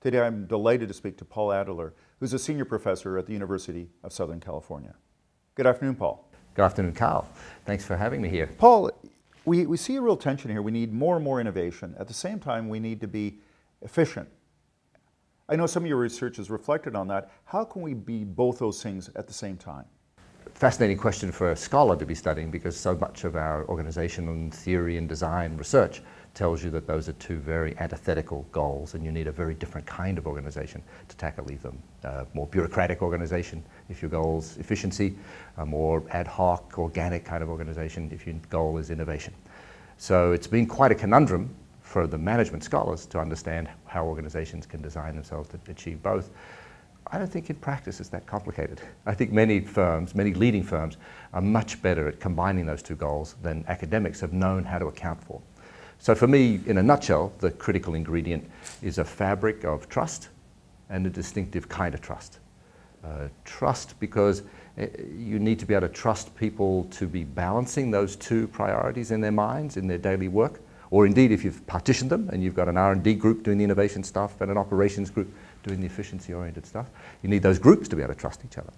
Today I'm delighted to speak to Paul Adler, who's a senior professor at the University of Southern California. Good afternoon, Paul. Good afternoon, Carl. Thanks for having me here. Paul, we see a real tension here. We need more and more innovation. At the same time, we need to be efficient. I know some of your research has reflected on that. How can we be both those things at the same time? Fascinating question for a scholar to be studying, because so much of our organizational theory and design research tells you that those are two very antithetical goals, and you need a very different kind of organization to tackle them. More bureaucratic organization if your goal is efficiency, a more ad hoc, organic kind of organization if your goal is innovation. So it's been quite a conundrum for the management scholars to understand how organizations can design themselves to achieve both. I don't think in practice it's that complicated. I think many firms, many leading firms, are much better at combining those two goals than academics have known how to account for. So for me, in a nutshell, the critical ingredient is a fabric of trust and a distinctive kind of trust. Trust because you need to be able to trust people to be balancing those two priorities in their minds, in their daily work. Or indeed, if you've partitioned them and you've got an R&D group doing the innovation stuff and an operations group doing the efficiency-oriented stuff, you need those groups to be able to trust each other.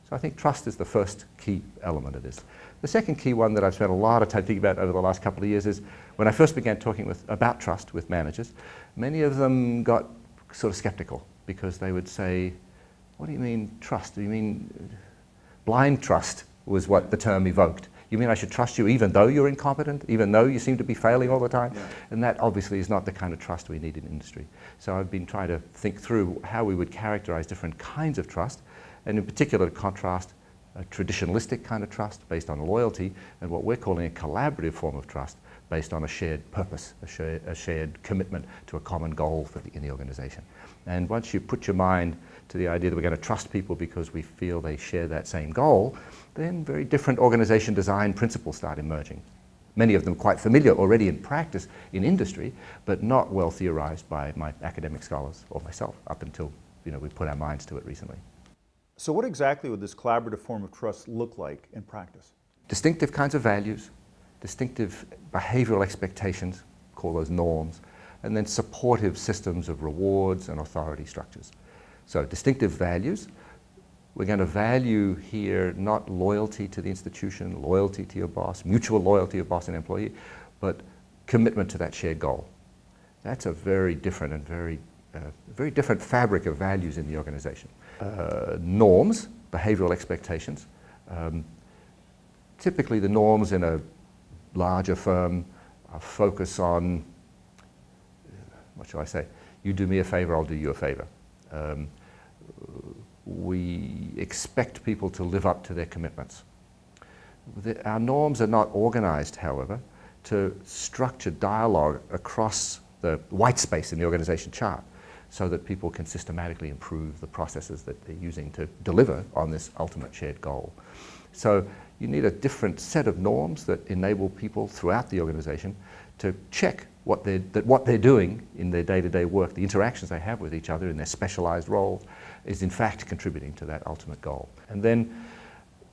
So I think trust is the first key element of this. The second key one that I've spent a lot of time thinking about over the last couple of years is when I first began talking about trust with managers, many of them got sort of skeptical because they would say, what do you mean trust? Do you mean blind trust was what the term evoked? You mean I should trust you even though you're incompetent, even though you seem to be failing all the time? Yeah. And that obviously is not the kind of trust we need in industry. So I've been trying to think through how we would characterize different kinds of trust, and in particular to contrast a traditionalistic kind of trust based on loyalty and what we're calling a collaborative form of trust based on a shared purpose, a shared commitment to a common goal in the organization. And once you put your mind to the idea that we're going to trust people because we feel they share that same goal, then very different organization design principles start emerging. Many of them quite familiar already in practice in industry, but not well theorized by my academic scholars or myself up until we put our minds to it recently. So what exactly would this collaborative form of trust look like in practice? Distinctive kinds of values, distinctive behavioral expectations, call those norms, and then supportive systems of rewards and authority structures. So distinctive values, we're going to value here not loyalty to the institution, loyalty to your boss, mutual loyalty of boss and employee, but commitment to that shared goal. That's a very different and very different fabric of values in the organization. Norms, behavioral expectations. Typically the norms in a larger firm focus on, what shall I say, you do me a favor, I'll do you a favor. We expect people to live up to their commitments. Our norms are not organized, however, to structure dialogue across the white space in the organization chart so that people can systematically improve the processes that they're using to deliver on this ultimate shared goal. So you need a different set of norms that enable people throughout the organization to check what they're doing in their day-to-day work, the interactions they have with each other in their specialized roles, is in fact contributing to that ultimate goal. And then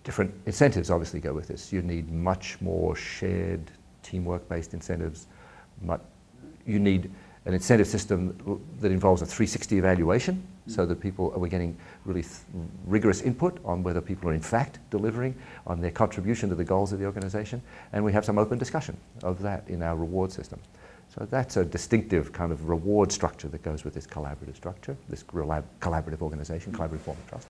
different incentives obviously go with this. You need much more shared teamwork-based incentives. You need an incentive system that involves a 360 evaluation so that we're getting really rigorous input on whether people are in fact delivering on their contribution to the goals of the organization. And we have some open discussion of that in our reward system. So that's a distinctive kind of reward structure that goes with this collaborative structure, this collaborative organization, collaborative form of trust.